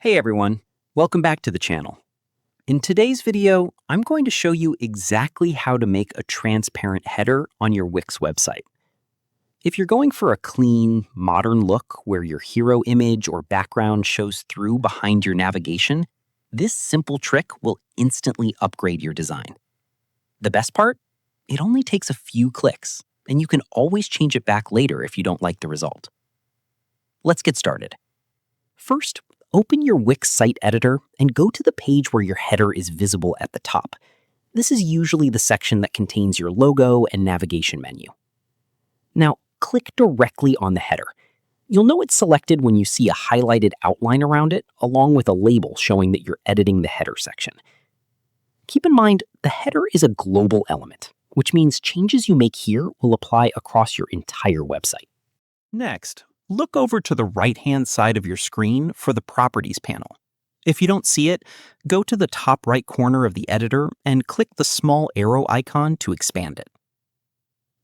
Hey everyone, welcome back to the channel. In today's video, I'm going to show you exactly how to make a transparent header on your Wix website. If you're going for a clean, modern look where your hero image or background shows through behind your navigation, this simple trick will instantly upgrade your design. The best part? It only takes a few clicks, and you can always change it back later if you don't like the result. Let's get started. First, open your Wix site editor and go to the page where your header is visible at the top. This is usually the section that contains your logo and navigation menu. Now, click directly on the header. You'll know it's selected when you see a highlighted outline around it, along with a label showing that you're editing the header section. Keep in mind, the header is a global element, which means changes you make here will apply across your entire website. Next, look over to the right-hand side of your screen for the Properties panel. If you don't see it, go to the top right corner of the editor and click the small arrow icon to expand it.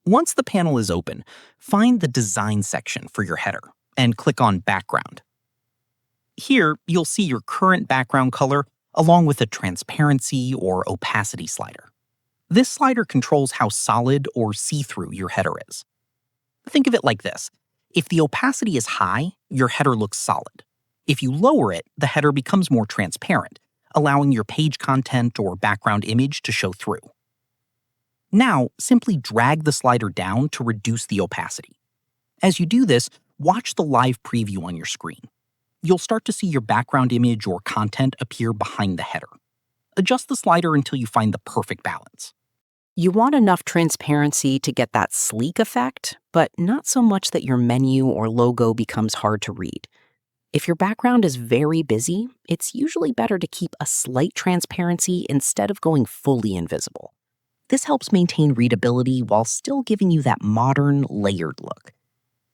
Once the panel is open, find the Design section for your header and click on Background. Here, you'll see your current background color along with a transparency or opacity slider. This slider controls how solid or see-through your header is. Think of it like this. If the opacity is high, your header looks solid. If you lower it, the header becomes more transparent, allowing your page content or background image to show through. Now, simply drag the slider down to reduce the opacity. As you do this, watch the live preview on your screen. You'll start to see your background image or content appear behind the header. Adjust the slider until you find the perfect balance. You want enough transparency to get that sleek effect, but not so much that your menu or logo becomes hard to read. If your background is very busy, it's usually better to keep a slight transparency instead of going fully invisible. This helps maintain readability while still giving you that modern, layered look.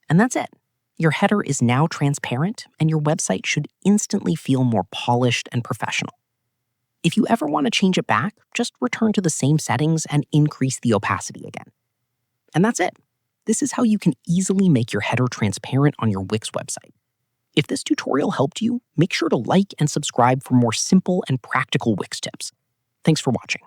And that's it. Your header is now transparent, and your website should instantly feel more polished and professional. If you ever want to change it back, just return to the same settings and increase the opacity again. And that's it. This is how you can easily make your header transparent on your Wix website. If this tutorial helped you, make sure to like and subscribe for more simple and practical Wix tips. Thanks for watching.